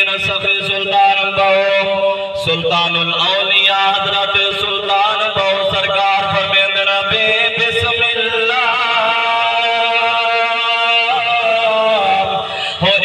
العالمین سخی سلطان بہو سلطان الاولیاء حضرت سلطان بہو سرکار فرمیند نبی بسم اللہ ہو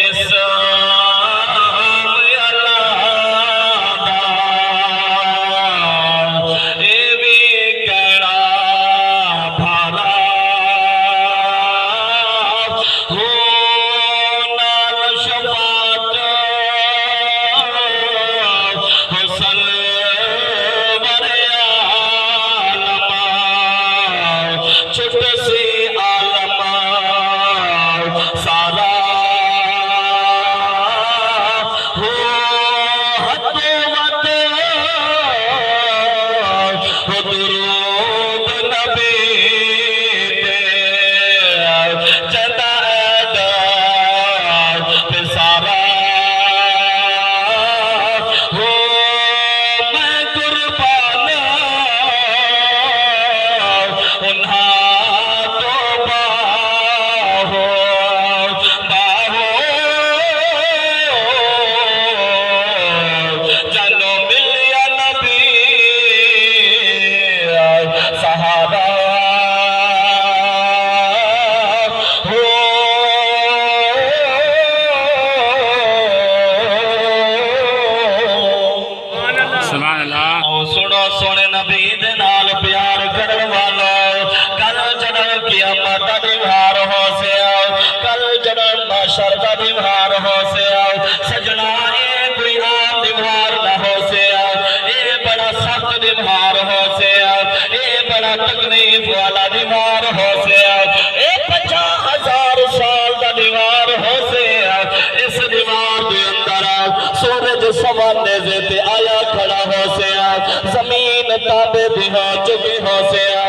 سوانے زیتے آیا کھڑا ہو سیا زمین تابے بھی ہو چکی ہو سیا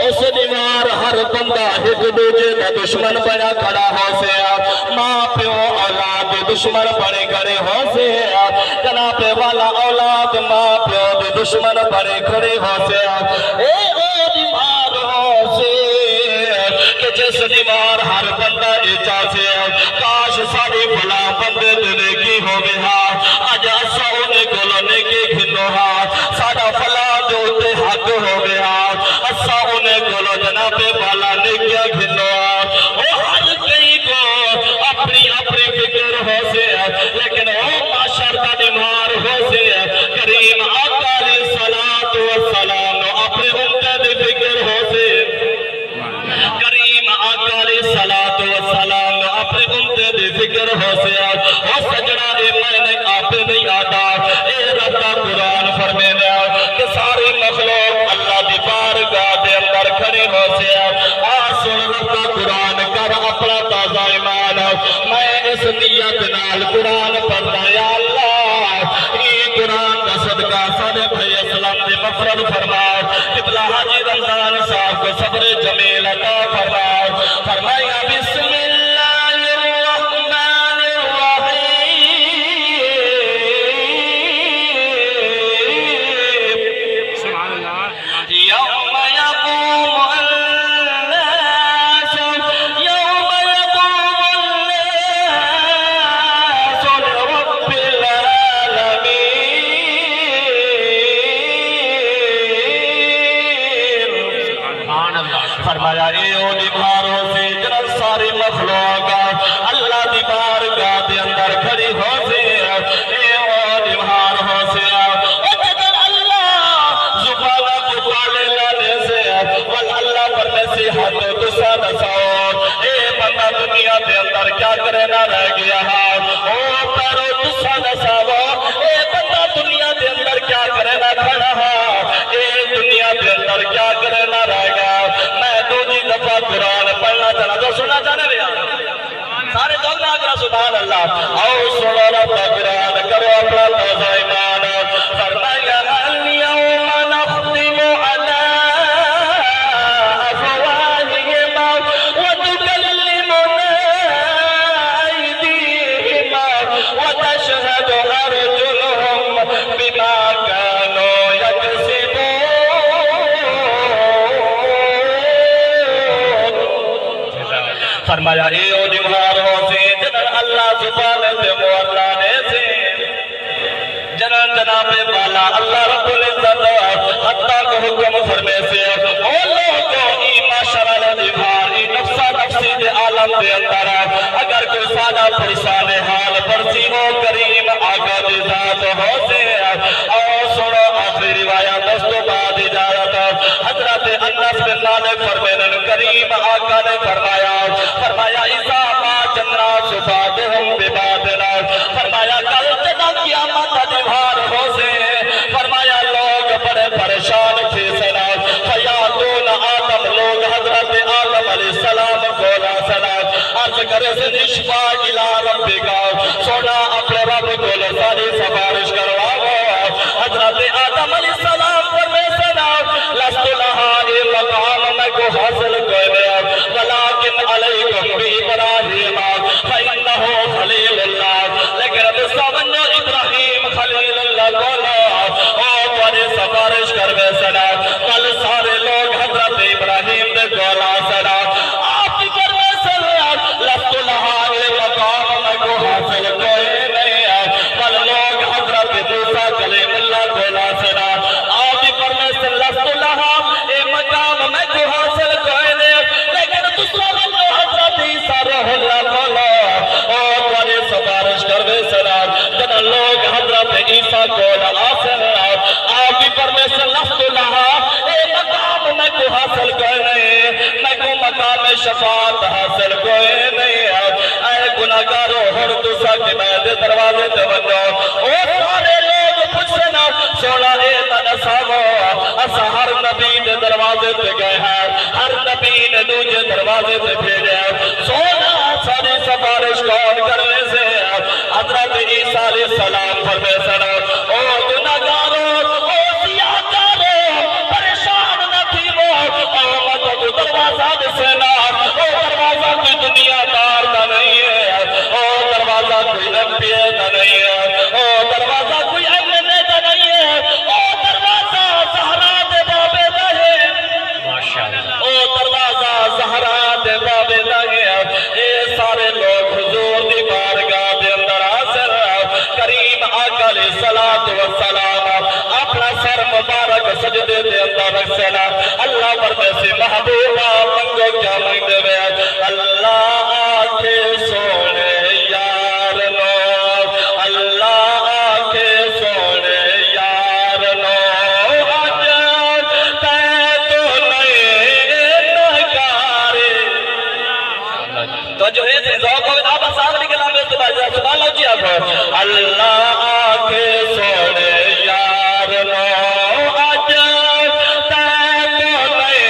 اس دیوار ہر بندہ ایک دوجے کا دشمن بنا کھڑا ہو سیا ماں پیو اولاد دشمن بڑے کھڑے ہو سیا جنابے والا اولاد ماں پیو دشمن بڑے کھڑے ہو سیا اے او دیوار ہو سیا کہ جس دیوار ہر بندہ اچھا سیا کاش ساری بھلا بندے دلے کی ہو گیا آج اسا انہیں گلنے کی گھنو ہاتھ ساڑا فلا جو تے حق ہو گیا اسا انہیں گلو جنابے والا نے کیا گھنو ہاتھ وہ ہر کئی کو اپنی اپنی فکر ہو سے لیکن وہ معاشر کا دیمار ہو سے کریم آقا علیہ السلام اپنے امتد فکر ہو سے کریم آقا علیہ السلام اپنے امتد فکر ہو سے وہ سجڑا میں نے آپ نہیں آتا اے رب کا قرآن فرمینا کہ سارے مخلوق اللہ دی بارگاہ دے اندر کھڑے ہو سے سن رب کا قرآن کر اپنا تازہ ایمان میں اس نیت نال قرآن پڑھتا یا اللہ یہ قرآن کا صدقہ سارے بھائی اسلام دے مفرد فرماؤ قبلہ حاجی رمضان صاحب کو صبر جمیل عطا فرماؤ فرمایا بسم فرمایا اے او دیواروں سے جنب ساری مخلوق اللہ دی بارگاہ دے اندر کھڑی ہو سے اے او دیوار ہو سے جدر اللہ زبانہ کو پالے لانے سے واللہ پر نصیحت تسا نساؤ اے بندہ دنیا دے اندر کیا کرے نہ رہ گیا او پیرو تسا نساؤ اے بندہ دنیا دے اندر کیا کرے نہ کھڑا اے دنیا دے اندر کیا کرے نہ رہ گیا دفعہ قرآن پڑھنا چاہنا تو سننا چاہنے لیا سارے دل میں آگرہ سبحان اللہ آؤ سنو رب قرآن کرو اپنا تازہ ایمان فرمایا اليوم نختم على افواههم وتكلمنا ايديهم وتشهد ارجلهم بما كانوا يكسبون فرمایا اے او دیوار ہو سے جنر اللہ زبان دے مولانے سے اللہ رب العزت حتیٰ کو حکم فرمے سے او لوگوں ای معاشرہ دیوار ای نفسہ نفسی دے عالم دے اندر اگر کوئی سادہ پریشان حال برسی ہو کریم آقا دے ذات ہو سے او سنو آخری روایت دستو بعد اجازت حضرت انس بن مالک فرمائے کریم آقا نے فرمایا اذا ما جنہ صفاتہم ببادنا فرمایا کل جدہ قیامت دیوار ہو سے فرمایا لوگ بڑے پریشان تھے سنا فیاتون آدم لوگ حضرت آدم علیہ السلام کولا سنا عرض کرے سے نشفا الہ ربی کا سونا اپنے رب کو لسانی سفارش کرواو حضرت آدم علیہ السلام پر میں سنا لست لہا اے مقام میں کو حاصل کوئی لیا ولیکن علیکم بی ابراہیم فإنہو خلیل اللہ لیکن اب سامنو ابراہیم خلیل اللہ کولا او بڑے سفارش کر میں سنا کل سارے لوگ حضرت ابراہیم دے کولا سنا آپ کی کر میں سنا لست لہا اے مقام میں کو حاصل کوئی نہیں کل لوگ حضرت موسیٰ کلیم اللہ کولا سنا آپ کی کر میں سنا لست لہا اے مقام میں کو حاصل کوئی نہیں لیکن دوسرا بندو حضرت عیسیٰ روح اللہ کولا او بڑے سفارش کر میں سنا جنہ لوگ حضرت عیسیٰ کولا آسنا آپ کی پر میں سے لفظ لہا اے مقام میں کو حاصل کوئی نہیں میں کو مقام شفاعت حاصل کوئی نہیں اے گناہگارو ہر دوسرا کے میں دروازے تے بنو او سارے لوگ پوچھنا سونا اے تنساو اسا ہر نبی دے دروازے تے گئے ہیں ہر نبی نے دوجے دروازے تے بھیجے سونا ساری سفارش کون کرنے سے حضرت عیسیٰ علیہ السلام فرمے سنا او گناہگارو او سیاہکارو پریشان نہ تھی وہ آمد کو دروازہ دسنا او دروازہ کوئی دنیا دار نہ نہیں ہے او دروازہ کوئی نبی نہ نہیں ہے او دروازہ کوئی اہل نہ نہیں ہے او دروازہ زہرا دے بابے نہ ہے او دروازہ زہرا دے بابے نہ ہے اے سارے لوگ حضور دی بارگاہ دے اندر حاضر کریم آقا علیہ السلام اپنا سر مبارک سجدے دے اندر رکھنا اللہ پر سے محبوبہ منگو کیا منگ دے اللہ آکے سونے یار نو اللہ آکے سونے یار نو آج تے تو نئے نکارے تو جو ہے ذوق ہوئے آپ صاحب نکلا میں سبحان اللہ جی آپ اللہ آکے سونے یار نو آج تے تو نئے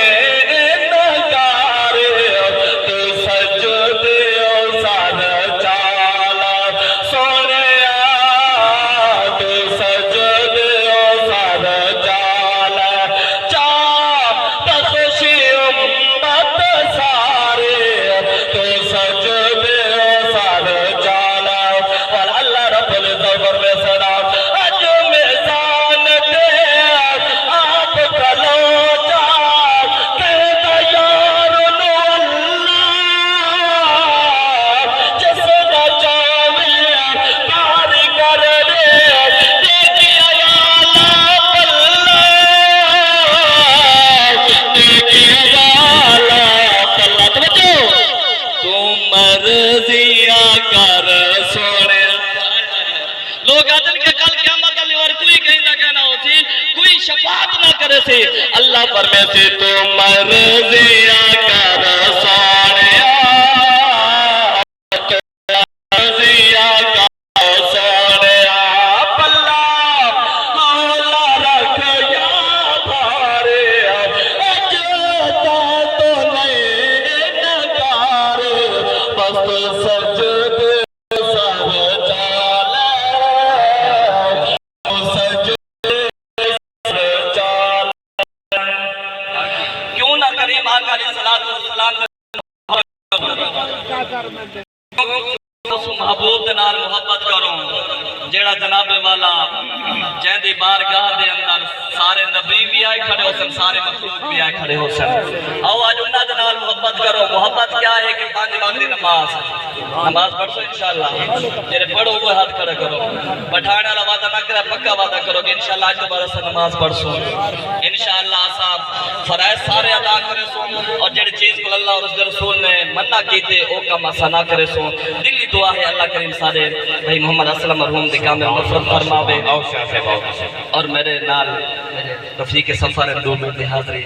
نکارے تو سجدے او سار چالا سونے تو سجدے او سار چالا چاپ تخشی امت سارے تو سجدے او سار چالا اور اللہ رب العزت میں سنا اج میزان دے آپ کلو جا کہتا یار نو اللہ جس دا چاوے پار کر دے دیکھیا والا پلہ دیکھیا والا پلہ توجہ تو مرضیا کر سونے لوگ آدن کے کل قیامت علی اور کوئی کہیں نہ کہنا ہوتی کوئی شفاعت نہ کرے سے اللہ پر میں سے تو مرضیا کر سونے مرضیا کر سونے پلہ مولا رکھ یا بھارے اجتا تو نئے نکارے بس سجدے سر چالے سجدے سر چالے کیوں نہ کریم آقا علیہ السلام اس محبوب دے نال محبت کرو جیڑا جناب والا جن دی بارگاہ دے اندر سارے نبی بھی آئے کھڑے ہو سن سارے مخلوق بھی آئے کھڑے ہو سن آؤ آج انہاں دے نال محبت کرو محبت کیا ہے کہ 5 وقت دی نماز پڑھو انشاءاللہ جڑے پڑھو وہ ہاتھ کھڑا کرو بٹھانے والا وعدہ نہ کرے پکا وعدہ کرو کہ انشاءاللہ آج دوبارہ سے نماز پڑھو انشاءاللہ صاحب فرائض سارے ادا کرے سو اور جڑی چیز کو اللہ اور اس کے رسول نے منع کیتے او کام اسا نہ کرے سو دلی دعا ہے اللہ کریم سارے بھائی محمد اسلم مرحوم دے کام مغفرت فرماوے اور میرے نال میرے رفیق سفر اندو میں حاضری